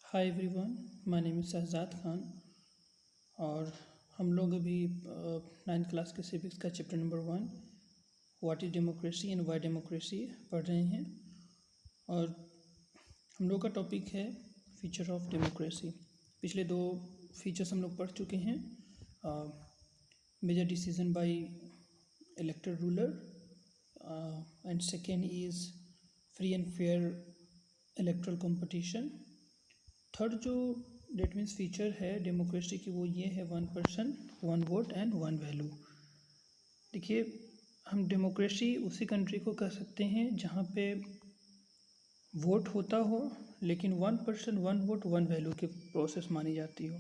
Hi everyone, my name is Shahzad Khan. और हम लोग अभी 9th क्लास के सिविक्स का chapter number 1 what is democracy and why democracy पढ़ रहे हैं। और हम लोग का टॉपिक है फीचर ऑफ डेमोक्रेसी। पिछले 2 फीचर्स हम लोग पढ़ चुके हैं। Major decision by elected ruler and second is free and fair electoral competition. Third जो डेट मीन्स फीचर है डेमोक्रेसी की वो ये है 1 पर्सन 1 वोट एंड 1 वैल्यू। देखिए, हम डेमोक्रेसी उसी कंट्री को कह सकते हैं जहाँ पे वोट होता हो लेकिन 1 पर्सन 1 वोट 1 वैल्यू की प्रोसेस मानी जाती हो।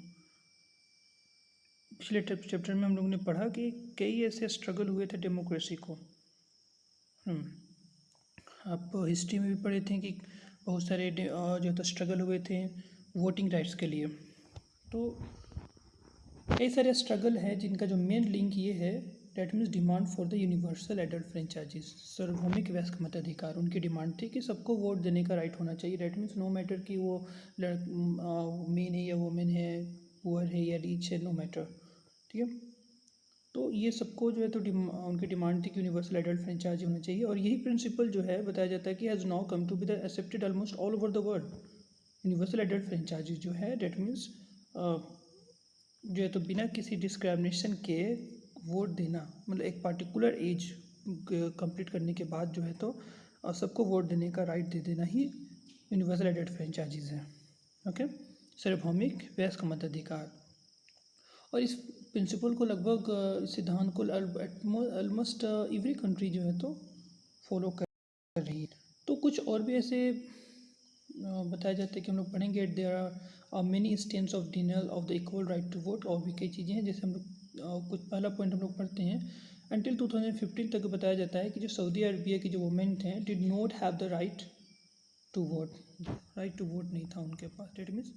पिछले चैप्टर में हम लोग ने पढ़ा कि कई ऐसे स्ट्रगल हुए थे डेमोक्रेसी को। आप हिस्ट्री में भी पढ़े थे कि बहुत सारे जो तो स्ट्रगल हुए थे वोटिंग राइट्स के लिए। तो कई सारे स्ट्रगल है जिनका जो मेन लिंक ये है that means demand for the universal adult franchises, सार्वभौमिक वयस्क मताधिकार। उनकी डिमांड थी कि सबको वोट देने का राइट होना चाहिए। डेट मीन्स नो मैटर कि वो मेन है या वुमेन है, पुअर है या रिच है, नो मैटर। ठीक है, तो ये सबको जो है तो उनकी डिमांड थी कि यूनिवर्सल एडल्ट फ्रेंचाइज होना चाहिए। और यही प्रिंसिपल जो है बताया जाता है कि has now come to be the accepted almost all over the world. Universal adult franchise जो है डेट मीन्स जो है तो बिना किसी डिस्क्रिमिनेशन के वोट देना, मतलब एक पार्टिकुलर एज कंप्लीट करने के बाद जो है तो सबको वोट देने का राइट दे देना ही यूनिवर्सल एडल्ट फ्रेंचाइजीज है। ओके, सार्वभौमिक वयस्क मताधिकार। और इस प्रिंसिपल को लगभग इस सिद्धांत को ऑलमोस्ट एवरी कंट्री जो है तो फॉलो कर रही है। तो कुछ और भी ऐसे बताया जाता है कि हम लोग पढ़ेंगे there are many instances of denial of the equal right to vote. और भी कई चीज़ें हैं जैसे हम लोग कुछ पहला पॉइंट हम लोग पढ़ते हैं। अंटिल 2015 तक बताया जाता है कि जो सऊदी अरबिया की जो वुमेन थे did not have the right to vote. Right to vote नहीं था उनके पास। डेट मीन्स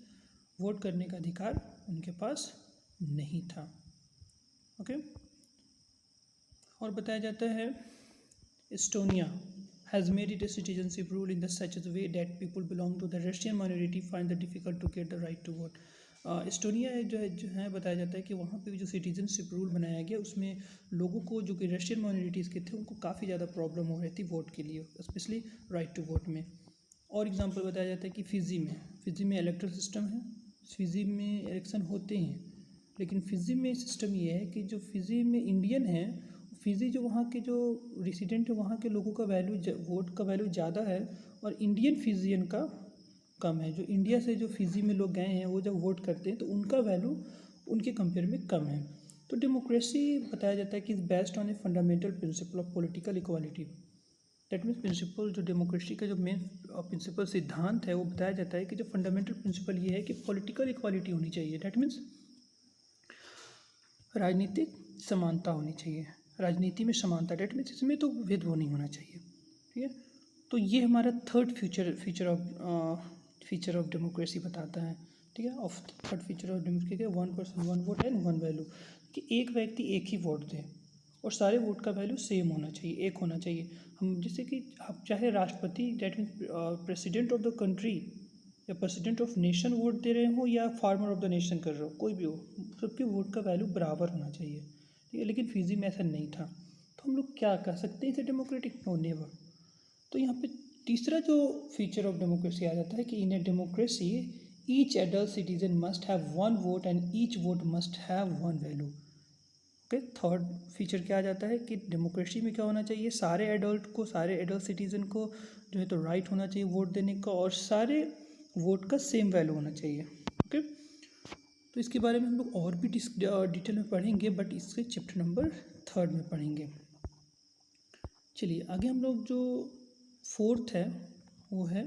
वोट करने का अधिकार उनके पास नहीं था। ओके, और बताया जाता है Estonia has made it a citizenship rule in the such a way that people belong to the Russian minority find it difficult to get the right to vote। Estonia जो है बताया जाता है कि वहाँ पे जो सिटीजनशिप रूल बनाया गया उसमें लोगों को जो कि रशियन माइनॉरिटीज़ के थे उनको काफ़ी ज़्यादा प्रॉब्लम हो रही थी वोट के लिए, स्पेशली राइट टू वोट में। और एग्जांपल बताया जाता है कि फिजी में इलेक्ट्रल सिस्टम है, फिजी में इलेक्शन होते हैं, लेकिन फिजी में सिस्टम ये है कि जो फिजी में इंडियन है, फिजी जो वहाँ के जो रेसिडेंट है वहाँ के लोगों का वैल्यू, वोट का वैल्यू ज़्यादा है और इंडियन फिजियन का कम है। जो इंडिया से जो फिजी में लोग गए हैं वो जब वोट करते हैं तो उनका वैल्यू उनके कंपेयर में कम है। तो डेमोक्रेसी बताया जाता है कि is based on a fundamental principle of political equality. That means principle जो डेमोक्रेसी का जो मेन प्रिंसिपल सिद्धांत है वो बताया जाता है कि जो फंडामेंटल प्रिंसिपल ये है कि पॉलिटिकल इक्वालिटी होनी चाहिए। दैट मीन्स राजनीतिक समानता होनी चाहिए, राजनीति में समानता। डेट मीन्स इसमें तो भेदभाव नहीं होना चाहिए। ठीक है, तो ये हमारा थर्ड फीचर ऑफ डेमोक्रेसी बताता है। ठीक है, of third feature of democracy 1 person 1 vote and 1 value, कि एक व्यक्ति एक ही वोट दे और सारे वोट का वैल्यू सेम होना चाहिए, एक होना चाहिए। हम जैसे कि आप चाहे राष्ट्रपति that means president of the country या प्रेसिडेंट ऑफ नेशन वोट दे रहे हो या फार्मर ऑफ द नेशन कर रहे हो, कोई भी हो, सबके वोट का वैल्यू बराबर होना चाहिए। ठीक है, लेकिन फिजी में ऐसा नहीं था। तो हम लोग क्या कह सकते हैं इसे डेमोक्रेटिक? No, never. तो यहाँ पे तीसरा जो फीचर ऑफ डेमोक्रेसी आ जाता है कि in a democracy each adult citizen must have 1 vote and each vote must have 1 value. Okay, third feature क्या आ जाता है कि डेमोक्रेसी में क्या होना चाहिए, सारे एडल्ट सिटीजन को जो है तो राइट होना चाहिए वोट देने का और सारे वोट का सेम वैल्यू होना चाहिए। ओके, तो इसके बारे में हम लोग और भी डिटेल में पढ़ेंगे, बट इसके चैप्टर नंबर 3 में पढ़ेंगे। चलिए आगे हम लोग जो 4th है वो है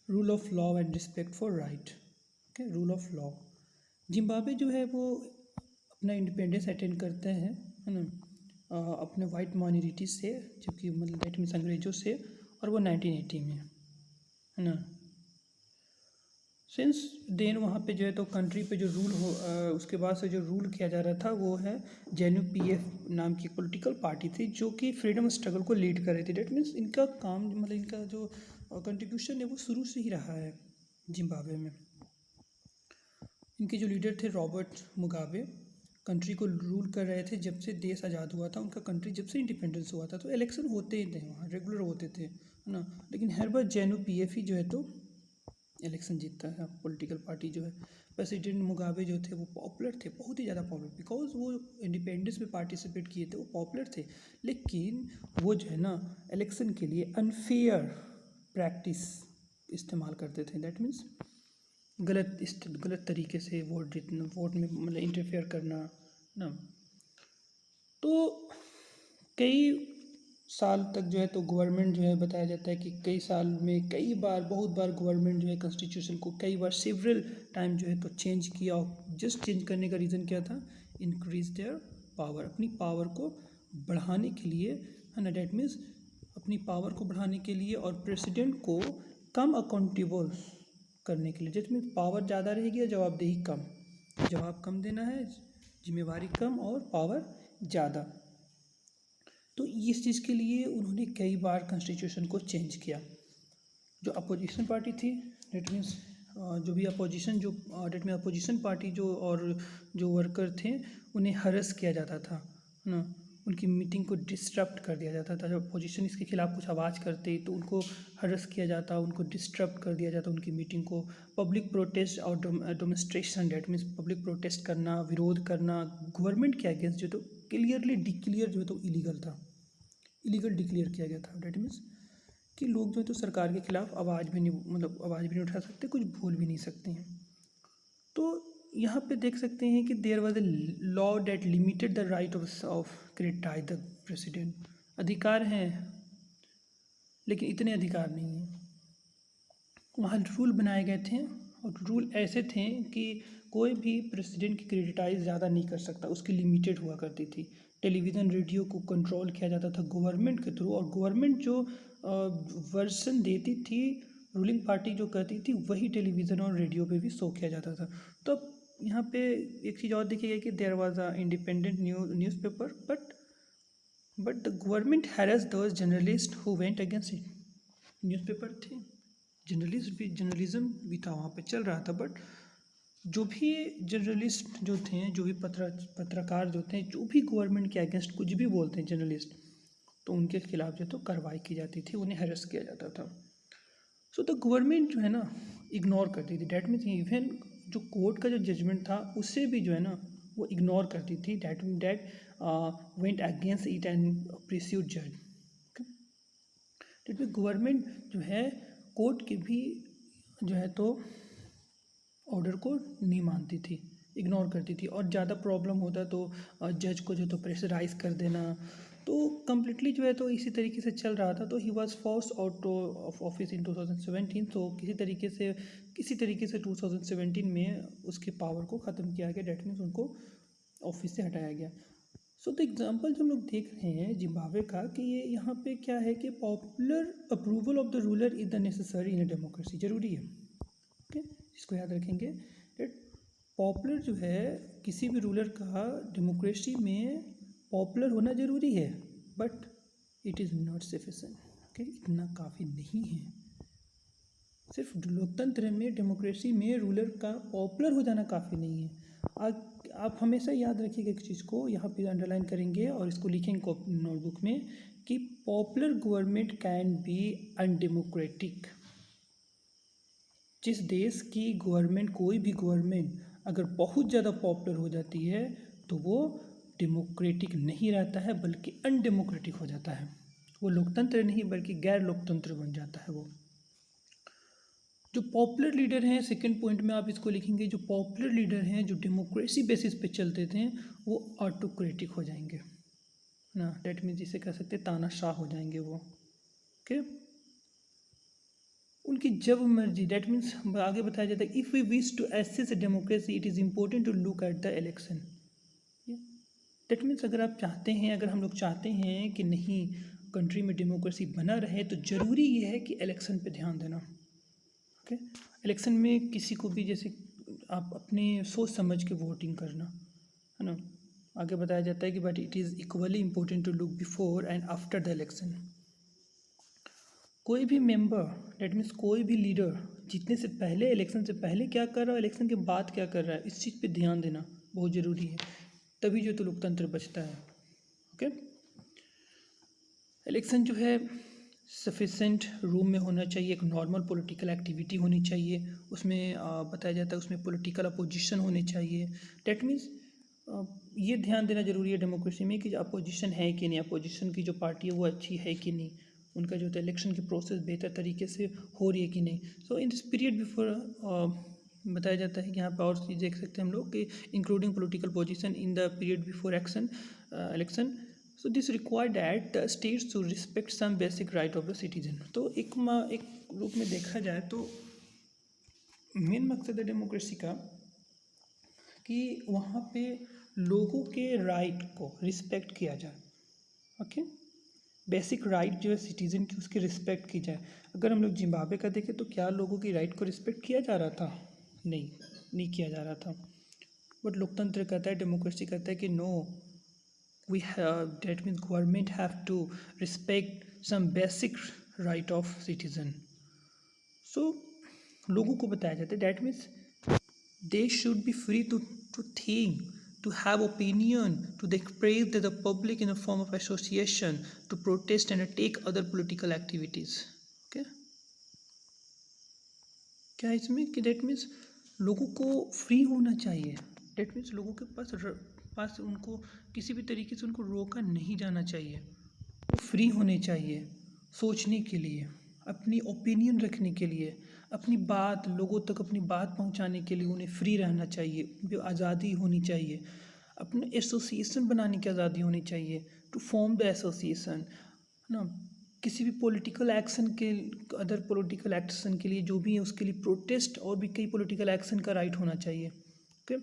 rule of law and respect for right. Okay, rule of law. Zimbabwe जो है वो अपना इंडिपेंडेंस अटेंड करते हैं, है ना, अपने वाइट माइनॉरिटी से, जबकि मतलब दैट मीन्स अंग्रेज़ों से, और वो 1980 में, है ना। सिंस देन वहाँ पे जो है तो कंट्री पे जो रूल हो उसके बाद से जो रूल किया जा रहा था वो है JNU-PF नाम की पॉलिटिकल पार्टी थी जो कि फ्रीडम स्ट्रगल को लीड कर रही थी। डेट मीन्स इनका काम, मतलब इनका जो कंट्रीब्यूशन है वो शुरू से ही रहा है जिम्बाब्वे में। इनके जो लीडर थे रॉबर्ट मुगाबे कंट्री को रूल कर रहे थे जब से देश आज़ाद हुआ था, उनका कंट्री जब से इंडिपेंडेंस हुआ था। तो इलेक्शन होते ही थे वहाँ, रेगुलर होते थे, है ना। लेकिन हर बार जेएनयू पीएफ ही जो है तो इलेक्शन जीतता है, पॉलिटिकल पार्टी जो है। प्रेसिडेंट मुगाबे जो थे वो पॉपुलर थे, बहुत ही ज़्यादा पॉपुलर, बिकॉज वो इंडिपेंडेंस में पार्टिसिपेट किए थे, वो पॉपुलर थे। लेकिन वो जो है ना इलेक्शन के लिए अनफेयर प्रैक्टिस इस्तेमाल करते थे। दैट मीन्स गलत तरीके से वोट में मतलब इंटरफेयर करना ना। तो कई साल तक जो है तो गवर्नमेंट जो है बताया जाता है कि कई साल में बहुत बार गवर्नमेंट जो है कॉन्स्टिट्यूशन को कई बार सेवरल टाइम जो है तो चेंज किया। और जस्ट चेंज करने का रीज़न क्या था? इंक्रीज देयर पावर, अपनी पावर को बढ़ाने के लिए, है ना। डैट मीन्स अपनी पावर को बढ़ाने के लिए और प्रेसिडेंट को कम अकाउंटेबल करने के लिए। जिसमें पावर ज़्यादा रहेगी और जवाबदेही कम, जवाब कम देना है, जिम्मेवारी कम और पावर ज़्यादा। तो इस चीज़ के लिए उन्होंने कई बार कॉन्स्टिट्यूशन को चेंज किया। जो अपोजिशन पार्टी थी, डेट मीन्स जो भी अपोजिशन जो डेट में अपोजिशन पार्टी जो और जो वर्कर थे उन्हें हरस किया जाता था, है ना। उनकी मीटिंग को डिस्टर्ब कर दिया जाता था। जब अपोजिशन इसके खिलाफ कुछ आवाज़ करते तो उनको हरस किया जाता, उनको डिस्टर्ब कर दिया जाता उनकी मीटिंग को। पब्लिक प्रोटेस्ट और demonstration, that means public protest करना, विरोध करना गवर्नमेंट के अगेंस्ट जो तो क्लियरली डिक्लियर जो है तो इलीगल था, इलीगल डिक्लेयर किया गया था। डेट मीन्स कि लोग जो है तो सरकार के खिलाफ आवाज़ भी नहीं उठा सकते, कुछ बोल भी नहीं सकते हैं। तो यहाँ पे देख सकते हैं कि there was a law that limited the right of criticise the president. अधिकार हैं लेकिन इतने अधिकार नहीं हैं। वहाँ रूल बनाए गए थे और रूल ऐसे थे कि कोई भी प्रेसिडेंट की क्रिटिसाइज ज़्यादा नहीं कर सकता, उसकी लिमिटेड हुआ करती थी। टेलीविज़न रेडियो को कंट्रोल किया जाता था गवर्नमेंट के थ्रू, और गवर्नमेंट जो वर्जन देती थी, रूलिंग पार्टी जो कहती थी, वही टेलीविज़न और रेडियो पे भी शो किया जाता था। तो यहाँ पे एक चीज़ और देखी गई कि there was a independent newspaper but the government harass those journalist who went against it. Newspaper थे, जर्नलिज्म भी था, वहाँ पे चल रहा था, बट जो भी जर्नलिस्ट जो थे, जो भी पत्रकार जो थे, जो भी गवर्नमेंट के अगेंस्ट कुछ भी बोलते हैं जर्नलिस्ट, तो उनके खिलाफ जो तो कार्रवाई की जाती थी, उन्हें हरेस्ट किया जाता था। सो द गवर्नमेंट जो है ना इग्नोर करती थी। डैट मीन्स इवन जो कोर्ट का जो जजमेंट था उससे भी जो है ना वो इग्नोर करती थी। That went against it and pursued जज। डैट मीन गवर्नमेंट जो है कोर्ट के भी जो है तो ऑर्डर को नहीं मानती थी, इग्नोर करती थी। और ज़्यादा प्रॉब्लम होता तो जज को जो तो प्रेशराइज कर देना। तो कम्प्लीटली जो है तो इसी तरीके से चल रहा था। तो he was force out of office in 2017। तो किसी तरीके से 2017 में उसके पावर को ख़त्म किया गया। डैट मीन्स उनको ऑफिस से हटाया गया। सो द एग्जाम्पल जो हम लोग देख रहे हैं जिम्बाब्वे का, कि ये यहाँ पे क्या है कि popular approval of the ruler is the necessary in a democracy, ज़रूरी है। ओके, इसको याद रखेंगे। डेट पॉपुलर जो है किसी भी रूलर का डेमोक्रेसी में पॉपुलर होना ज़रूरी है, but it is not sufficient. Okay, इतना काफ़ी नहीं है। सिर्फ लोकतंत्र में, डेमोक्रेसी में रूलर का पॉपुलर हो जाना काफ़ी नहीं है। आप हमेशा याद रखिएगा एक चीज़ को, यहाँ पे अंडरलाइन करेंगे और इसको लिखेंगे नोटबुक में, कि popular government can be undemocratic. जिस देश की गवर्नमेंट, कोई भी गवर्नमेंट अगर बहुत ज़्यादा पॉपुलर हो जाती है तो वो डेमोक्रेटिक नहीं रहता है, बल्कि अनडेमोक्रेटिक हो जाता है। वो लोकतंत्र नहीं बल्कि गैर लोकतंत्र बन जाता है वो। जो पॉपुलर लीडर हैं, सेकंड पॉइंट में आप इसको लिखेंगे, जो पॉपुलर लीडर हैं जो डेमोक्रेसी बेसिस पे चलते थे वो ऑटोक्रेटिक हो जाएंगे ना। डेट मीन्स जिसे कह सकते हैं तानाशाह हो जाएंगे वो। ओके, उनकी जब मर्जी, डेट मीन्स आगे बताया जाता है, if we wish to assess democracy it is important to look at the election. That means अगर आप चाहते हैं, अगर हम लोग चाहते हैं कि नहीं कंट्री में डेमोक्रेसी बना रहे, तो ज़रूरी ये है कि इलेक्शन पे ध्यान देना। ओके, इलेक्शन में किसी को भी जैसे आप अपने सोच समझ के वोटिंग करना, है ना। आगे बताया जाता है कि but it is equally important to look before and after the election. कोई भी मेंबर, डेट मीन्स कोई भी लीडर जीतने से पहले, इलेक्शन से पहले क्या कर रहा है, इलेक्शन के बाद क्या कर रहा है, इस चीज़ पे ध्यान देना बहुत ज़रूरी है, तभी जो तो लोकतंत्र बचता है। ओके, इलेक्शन जो है सफिशेंट रूम में होना चाहिए, एक नॉर्मल पॉलिटिकल एक्टिविटी होनी चाहिए, उसमें बताया जाता है उसमें पॉलिटिकल अपोजिशन होनी चाहिए। डेट मीन्स ये ध्यान देना ज़रूरी है डेमोक्रेसी में कि अपोजिशन है कि नहीं, अपोजिशन की जो पार्टी है वो अच्छी है कि नहीं, उनका जो इलेक्शन की प्रोसेस बेहतर तरीके से हो रही है कि नहीं। सो इन दिस पीरियड बिफोर बताया जाता है कि यहाँ पर और चीज़ देख सकते हैं हम लोग कि including political position in the period before election. So this required that the states to respect some basic right of the citizen. तो एक रूप में देखा जाए तो मेन मकसद है डेमोक्रेसी का कि वहाँ पे लोगों के राइट को रिस्पेक्ट किया जाए। ओके, बेसिक राइट जो है सिटीज़न की उसकी रिस्पेक्ट की जाए। अगर हम लोग जिम्बाब्वे का देखें तो क्या लोगों की राइट को रिस्पेक्ट किया जा रहा था? नहीं किया जा रहा था। बट लोकतंत्र कहता है, डेमोक्रेसी कहता है कि no, we have, that means government have to respect some basic right of citizen. So लोगों को बताया जाता है that means they should be free to think, to have opinion, to express to the public in a form of association, to protest and take other political activities. Okay, क्या इसमें कि that means लोगों को free होना चाहिए, that means लोगों के पास उनको किसी भी तरीके से उनको रोका नहीं जाना चाहिए, वो फ्री होने चाहिए सोचने के लिए, अपनी ओपिनियन रखने के लिए, अपनी बात लोगों तक अपनी बात पहुंचाने के लिए उन्हें फ्री रहना चाहिए, उनको आज़ादी होनी चाहिए, अपने एसोसिएशन बनाने की आज़ादी होनी चाहिए, टू फॉर्म द एसोसिएशन ना, किसी भी पॉलिटिकल एक्शन के, अदर पॉलिटिकल एक्शन के लिए जो भी है उसके लिए प्रोटेस्ट और भी कई पॉलिटिकल एक्शन का राइट होना चाहिए। ओके,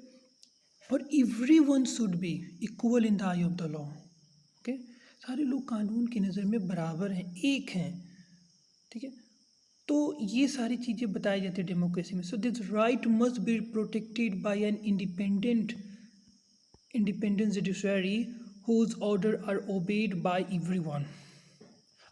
और everyone should be equal in the I of the law. Okay, सारे लोग कानून की नज़र में बराबर हैं, एक हैं। ठीक है, तो ये सारी चीज़ें बताई जाती है डेमोक्रेसी में। So this right must be protected by an independent judiciary whose order are obeyed by everyone.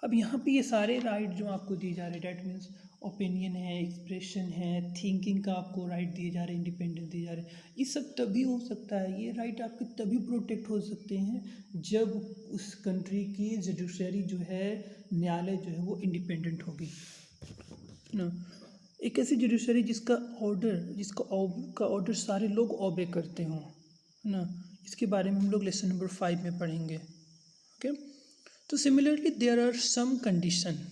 अब यहाँ पे ये सारे राइट जो आपको दिए जा रहे हैं, डेट मीन्स ओपिनियन है, एक्सप्रेशन है, थिंकिंग का आपको राइट दिए जा रहे हैं, इंडिपेंडेंस दिए जा रहे हैं, ये सब तभी हो सकता है, ये राइट आपके तभी प्रोटेक्ट हो सकते हैं जब उस कंट्री की जुडिशरी जो है, न्यायालय जो है वो इंडिपेंडेंट होगी ना। एक ऐसी जुडिशरी जिसका ऑर्डर सारे लोग ओबे करते हों ना, इसके बारे में हम लोग लेसन नंबर 5 में पढ़ेंगे। ओके, तो similarly there are some condition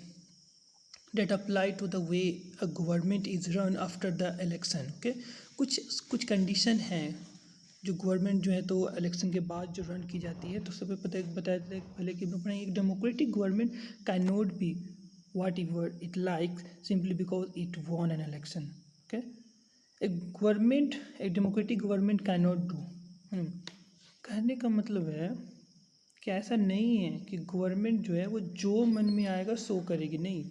that apply to the way a government is run after the election. Okay, कुछ कंडीशन हैं जो गवर्नमेंट जो है तो इलेक्शन के बाद जो रन की जाती है, तो सबसे बताया जाता है पहले कि एक democratic government can not be whatever it like simply because it won an election. Okay, एक democratic government can not do, कहने का मतलब है कि ऐसा नहीं है कि गवर्नमेंट जो है वो जो मन में आएगा सो करेगी, नहीं।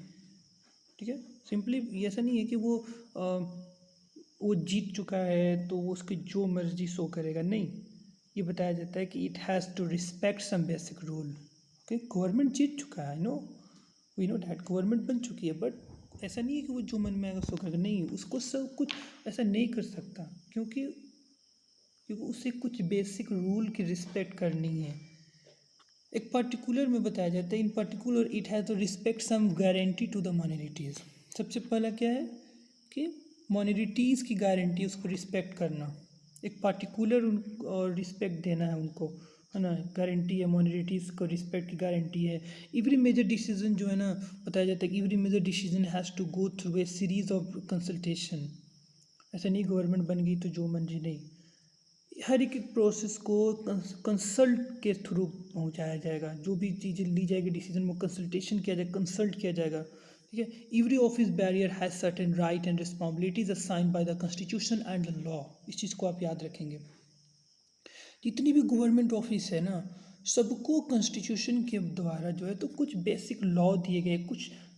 ठीक है, सिंपली ऐसा नहीं है कि वो जीत चुका है तो वो उसकी जो मर्जी सो करेगा, नहीं। ये बताया जाता है कि it has to respect some basic rule. Okay, government जीत चुका है, वी नो दैट, गवर्नमेंट बन चुकी है, बट ऐसा नहीं है कि वो जो मन में आएगा सो करेगा, नहीं, उसको सब कुछ ऐसा नहीं कर सकता, क्योंकि उसे कुछ बेसिक रूल की रिस्पेक्ट करनी है। एक पर्टिकुलर में बताया जाता है, in particular it has to respect some guarantee to the minorities. सबसे पहला क्या है कि माइनॉरिटीज़ की गारंटी, उसको रिस्पेक्ट करना, एक पर्टिकुलर और रिस्पेक्ट देना है उनको, है ना, गारंटी है, माइनॉरिटीज़ को रिस्पेक्ट की गारंटी है। एवरी मेजर डिसीजन जो है ना, बताया जाता है कि every major decision has to go through a series of consultation. ऐसा नहीं गवर्नमेंट बन गई तो जो मर्जी, नहीं, हर एक प्रोसेस को कंसल्ट के थ्रू पहुंचाया जाएगा, जो भी चीज़ें ली जाएगी डिसीजन में कंसल्टेशन किया जाएगा, कंसल्ट किया जाएगा। ठीक है, every office barrier has certain right and responsibilities assigned by the constitution and the law. इस चीज़ को आप याद रखेंगे। जितनी भी गवर्नमेंट ऑफिस है ना, सबको कॉन्स्टिट्यूशन के द्वारा जो है तो कुछ बेसिक लॉ दिए गए,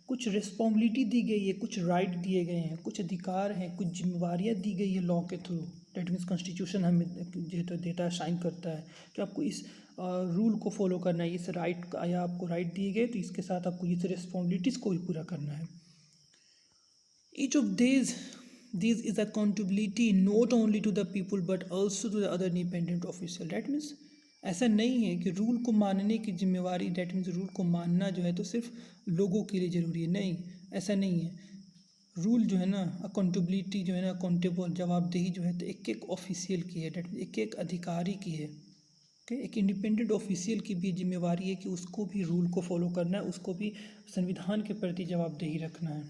कुछ रिस्पॉन्सिबिलिटी दी गई है, कुछ राइट दिए गए हैं, कुछ अधिकार हैं, कुछ जिम्मेवारियाँ दी गई है लॉ के थ्रू। डेट मीन्स कॉन्स्टिट्यूशन हमें जो तो डेटा साइन करता है कि आपको इस रूल को फॉलो करना है, इस राइट या आपको राइट दिए गए तो इसके साथ आपको इस रिस्पॉन्सिबिलिटीज़ को भी पूरा करना है। Each of these is accountability not only to the people but also to the other independent official। That means ऐसा नहीं है कि रूल को मानने की जिम्मेवारी, डेट मीन्स रूल को मानना जो है तो सिर्फ लोगों के लिए ज़रूरी है, नहीं ऐसा नहीं है। रूल जो है ना, अकाउंटेबिलिटी जो है ना, अकाउंटेबल जवाबदेही जो है तो एक एक ऑफिशियल की है, डेट एक एक अधिकारी की है। ओके, एक इंडिपेंडेंट ऑफिशियल की भी जिम्मेवारी है कि उसको भी रूल को फॉलो करना है, उसको भी संविधान के प्रति जवाबदेही रखना है।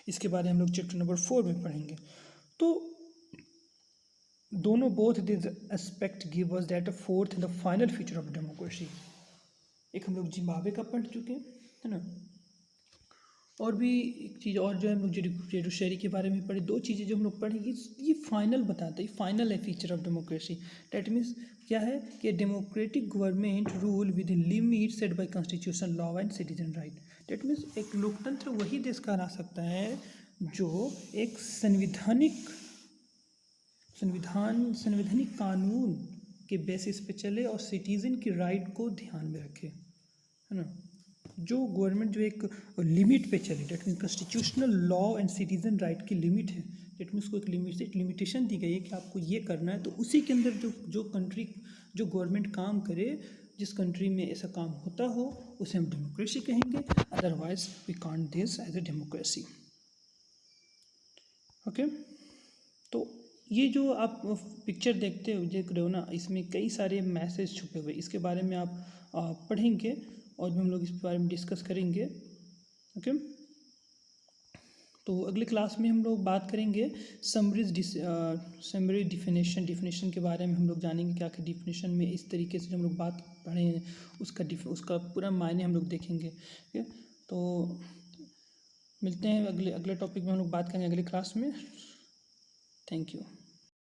इसके बारे में हम लोग चैप्टर नंबर 4 में पढ़ेंगे। तो दोनों both this aspect give us that fourth and the final feature of democracy. एक हम लोग जिम्बाब्वे का पढ़ चुके हैं, है ना, और भी एक चीज़ और जो है हम लोग जुडिशरी के बारे में पढ़े। दो चीज़ें जो हम लोग पढ़े ये फाइनल बताते हैं, फाइनल है feature of democracy. That means क्या है कि democratic government rule with in limit set bye constitution law and citizen right. That means एक लोकतंत्र वही देश कहला सकता है जो एक संवैधानिक कानून के बेसिस पे चले और सिटीजन की राइट को ध्यान में रखे, है ना। जो गवर्नमेंट जो एक लिमिट पे चले, that means constitutional law and citizen right की लिमिट है, डेट मीन्स को एक लिमिटेशन दी गई है कि आपको ये करना है, तो उसी के अंदर जो गवर्नमेंट काम करे, जिस कंट्री में ऐसा काम होता हो उसे हम डेमोक्रेसी कहेंगे, otherwise we can't this as a democracy. Okay, तो ये जो आप पिक्चर देख रहे हो ना, इसमें कई सारे मैसेज छुपे हुए, इसके बारे में आप पढ़ेंगे और भी हम लोग इस बारे में डिस्कस करेंगे। ओके, तो अगले क्लास में हम लोग बात करेंगे समरी डिफिनेशन के बारे में। हम लोग जानेंगे क्या क्या डिफिनेशन में इस तरीके से जो हम लोग बात पढ़े हैं उसका पूरा मायने हम लोग देखेंगे। ठीक है, तो मिलते हैं अगले टॉपिक में, हम लोग बात करेंगे अगले क्लास में। Thank you.